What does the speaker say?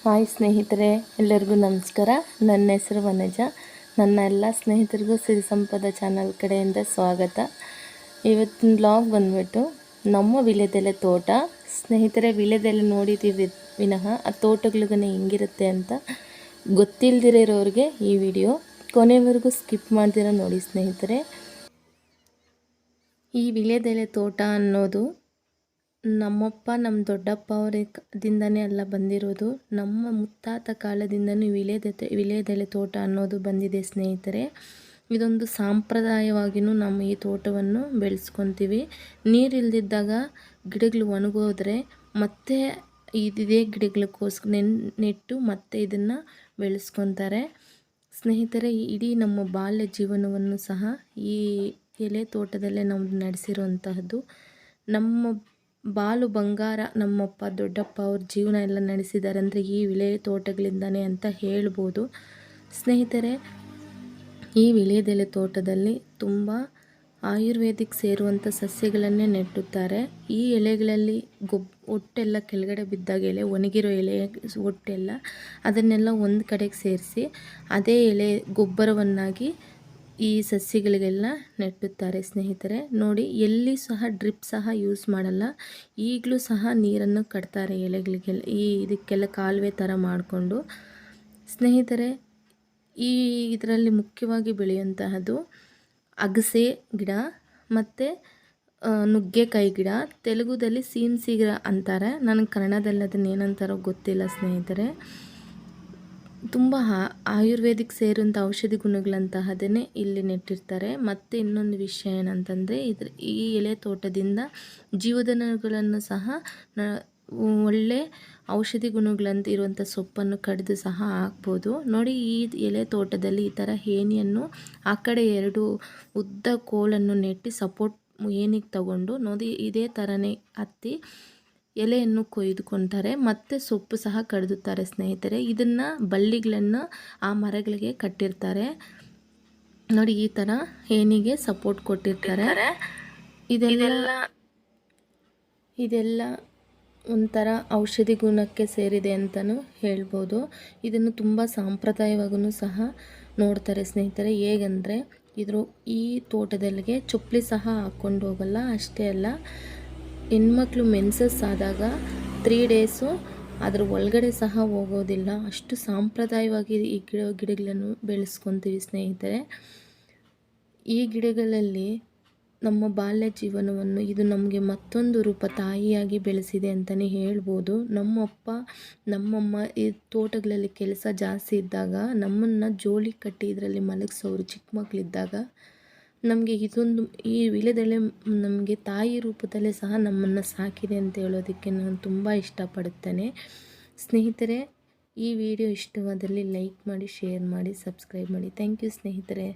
Hi ಸ್ನೇಹಿತರೆ, ಎಲ್ಲರಿಗೂ ನಮಸ್ಕಾರ. ನನ್ನ ಹೆಸರು ವನಜ. ನನ್ನ ಎಲ್ಲ ಸ್ನೇಹಿತರಿಗೂ ಸಿರಿ ಸಂಪದ ಚಾನಲ್ ಕಡೆಯಿಂದ ಸ್ವಾಗತ. ಇವತ್ತಿನ ಬ್ಲಾಗ್ ಬಂದ್ಬಿಟ್ಟು ನಮ್ಮ ವೀಳ್ಯದೆಲೆ ತೋಟ. ಸ್ನೇಹಿತರೆ, ವೀಳ್ಯದೆಲೆ ನೋಡಿದ್ದೀವಿ ವಿನಃ ಆ ತೋಟಗಳಿಗನೆ ಹೆಂಗಿರುತ್ತೆ ಅಂತ ಗೊತ್ತಿಲ್ಲದಿರೋರಿಗೆ ಈ ವಿಡಿಯೋ ಕೊನೆವರೆಗೂ ಸ್ಕಿಪ್ ಮಾಡ್ದಿರ ನೋಡಿ ಸ್ನೇಹಿತರೆ. ಈ ವೀಳ್ಯದೆಲೆ ತೋಟ ಅನ್ನೋದು ನಮ್ಮಪ್ಪ ನಮ್ಮ ದೊಡ್ಡಪ್ಪ ಅವರಿಂದನೇ ಎಲ್ಲ ಬಂದಿರೋದು. ನಮ್ಮ ಮುತ್ತಾತ ಕಾಲದಿಂದನೂ ವೀಳ್ಯದೆಲೆ ತೋಟ ಅನ್ನೋದು ಬಂದಿದೆ ಸ್ನೇಹಿತರೆ. ಇದೊಂದು ಸಾಂಪ್ರದಾಯವಾಗಿಯೂ ನಮ್ಮ ಈ ತೋಟವನ್ನು ಬೆಳೆಸ್ಕೊತೀವಿ. ನೀರಿಲ್ದಿದ್ದಾಗ ಗಿಡಗಳು ಒಣಗೋದ್ರೆ ಮತ್ತೆ ಇದೇ ಗಿಡಗಳಿಗೋಸ್ಕರ ನೆಟ್ಟು ಮತ್ತೆ ಇದನ್ನು ಬೆಳೆಸ್ಕೊತಾರೆ ಸ್ನೇಹಿತರೆ. ಇಡೀ ನಮ್ಮ ಬಾಲ್ಯ ಜೀವನವನ್ನು ಸಹ ಈ ಎಲೆ ತೋಟದಲ್ಲೇ ನಾವು ನಡೆಸಿರುವಂತಹದ್ದು. ನಮ್ಮ ಬಾಲು ಬಂಗಾರ ನಮ್ಮಪ್ಪ ದೊಡ್ಡಪ್ಪ ಅವ್ರ ಜೀವನ ಎಲ್ಲ ನಡೆಸಿದ್ದಾರೆ ಅಂದರೆ ಈ ವಿಳೆ ತೋಟಗಳಿಂದನೇ ಅಂತ ಹೇಳ್ಬೋದು ಸ್ನೇಹಿತರೆ. ಈ ವಿಳ್ಯದೆಲೆ ತೋಟದಲ್ಲಿ ತುಂಬ ಆಯುರ್ವೇದಿಕ್ ಸೇರುವಂಥ ಸಸ್ಯಗಳನ್ನೇ ನೆಟ್ಟುತ್ತಾರೆ. ಈ ಎಲೆಗಳಲ್ಲಿ ಒಟ್ಟೆಲ್ಲ ಕೆಳಗಡೆ ಬಿದ್ದಾಗ ಎಲೆ ಒಣಗಿರೋ ಎಲೆ ಒಟ್ಟೆಲ್ಲ ಅದನ್ನೆಲ್ಲ ಒಂದು ಕಡೆಗೆ ಸೇರಿಸಿ ಅದೇ ಎಲೆ ಗೊಬ್ಬರವನ್ನಾಗಿ ಈ ಸಸ್ಯಗಳಿಗೆಲ್ಲ ನೆಟ್ಟುತ್ತಾರೆ ಸ್ನೇಹಿತರೆ. ನೋಡಿ, ಎಲ್ಲಿ ಸಹ ಡ್ರಿಪ್ ಸಹ ಯೂಸ್ ಮಾಡಲ್ಲ. ಈಗಲೂ ಸಹ ನೀರನ್ನು ಕಟ್ತಾರೆ ಎಲೆಗಳಿಗೆಲ್ಲ, ಇದಕ್ಕೆಲ್ಲ ಕಾಲುವೆ ಥರ ಮಾಡಿಕೊಂಡು ಸ್ನೇಹಿತರೆ. ಇದರಲ್ಲಿ ಮುಖ್ಯವಾಗಿ ಬೆಳೆಯುವಂತಹದ್ದು ಅಗಸೆ ಗಿಡ ಮತ್ತು ನುಗ್ಗೆಕಾಯಿ ಗಿಡ. ತೆಲುಗುದಲ್ಲಿ ಸೀಮಸಿ ಗಿಡ ಅಂತಾರೆ, ನನಗೆ ಕನ್ನಡದಲ್ಲಿ ಅದನ್ನು ಏನಂತಾರೋ ಗೊತ್ತಿಲ್ಲ ಸ್ನೇಹಿತರೆ. ತುಂಬ ಆಯುರ್ವೇದಿಕ್ ಸೇರುವಂಥ ಔಷಧಿ ಗುಣಗಳಂತಹದನ್ನೇ ಇಲ್ಲಿ ನೆಟ್ಟಿರ್ತಾರೆ. ಮತ್ತು ಇನ್ನೊಂದು ವಿಷಯ ಏನಂತಂದರೆ ಈ ಎಲೆ ತೋಟದಿಂದ ಜೀವಧನಗಳನ್ನು ಸಹ ಒಳ್ಳೆ ಔಷಧಿ ಗುಣಗಳಂತ ಇರುವಂಥ ಸೊಪ್ಪನ್ನು ಕಡಿದು ಸಹ ಹಾಕ್ಬೋದು. ನೋಡಿ, ಈ ಎಲೆ ತೋಟದಲ್ಲಿ ಈ ಥರ ಏಣಿಯನ್ನು ಆ ಕಡೆ 2 ಉದ್ದ ಕೋಲನ್ನು ನೆಟ್ಟು ಸಪೋರ್ಟ್ ಏಣಿಗೆ ತಗೊಂಡು ನೋಡಿ ಇದೇ ಥರನೇ ಹತ್ತಿ ಎಲೆಯನ್ನು ಕೊಯ್ದುಕೊಳ್ತಾರೆ ಮತ್ತು ಸೊಪ್ಪು ಸಹ ಕಡಿದುತ್ತಾರೆ ಸ್ನೇಹಿತರೆ. ಇದನ್ನು ಬಳ್ಳಿಗಳನ್ನು ಆ ಮರಗಳಿಗೆ ಕಟ್ಟಿರ್ತಾರೆ. ನೋಡಿ, ಈ ಥರ ಏಣಿಗೆ ಸಪೋರ್ಟ್ ಕೊಟ್ಟಿರ್ತಾರೆ. ಇದೆಲ್ಲ ಒಂಥರ ಔಷಧಿ ಗುಣಕ್ಕೆ ಸೇರಿದೆ ಅಂತಲೂ ಹೇಳ್ಬೋದು. ಇದನ್ನು ತುಂಬ ಸಾಂಪ್ರದಾಯವಾಗೂ ಸಹ ನೋಡ್ತಾರೆ ಸ್ನೇಹಿತರೆ. ಹೇಗೆಂದರೆ ಈ ತೋಟದಲ್ಲಿಗೆ ಚಪ್ಪಲಿ ಸಹ ಹಾಕ್ಕೊಂಡು ಹೋಗಲ್ಲ. ಅಷ್ಟೇ ಅಲ್ಲ, ಹೆಣ್ಮಕ್ಳು ಮೆನ್ಸಸ್ ಆದಾಗ 3 ಡೇಸು ಅದ್ರ ಒಳಗಡೆ ಸಹ ಹೋಗೋದಿಲ್ಲ. ಅಷ್ಟು ಸಾಂಪ್ರದಾಯವಾಗಿ ಈ ಗಿಡಗಳನ್ನು ಬೆಳೆಸ್ಕೊತೀವಿ ಸ್ನೇಹಿತರೆ. ಈ ಗಿಡಗಳಲ್ಲಿ ನಮ್ಮ ಬಾಲ್ಯ ಜೀವನವನ್ನು ಇದು ನಮಗೆ ಮತ್ತೊಂದು ರೂಪ ತಾಯಿಯಾಗಿ ಬೆಳೆಸಿದೆ ಅಂತಲೇ ಹೇಳ್ಬೋದು. ನಮ್ಮಪ್ಪ ನಮ್ಮಮ್ಮ ಈ ತೋಟಗಳಲ್ಲಿ ಕೆಲಸ ಜಾಸ್ತಿ ಇದ್ದಾಗ ನಮ್ಮನ್ನು ಜೋಳಿ ಕಟ್ಟಿ ಇದರಲ್ಲಿ ಮಲಗಿಸೋರು ಚಿಕ್ಕ ಮಕ್ಕಳಿದ್ದಾಗ. ನಮಗೆ ಈ ವೀಳ್ಯದೆಲೆ ನಮಗೆ ತಾಯಿ ರೂಪದಲ್ಲೇ ಸಹ ನಮ್ಮನ್ನು ಸಾಕಿದೆ ಅಂತ ಹೇಳೋದಕ್ಕೆ ನಾನು ತುಂಬ ಇಷ್ಟಪಡುತ್ತೇನೆ ಸ್ನೇಹಿತರೆ. ಈ ವಿಡಿಯೋ ಇಷ್ಟವಾದಲ್ಲಿ ಲೈಕ್ ಮಾಡಿ, ಶೇರ್ ಮಾಡಿ, ಸಬ್ಸ್ಕ್ರೈಬ್ ಮಾಡಿ. ಥ್ಯಾಂಕ್ ಯು ಸ್ನೇಹಿತರೆ.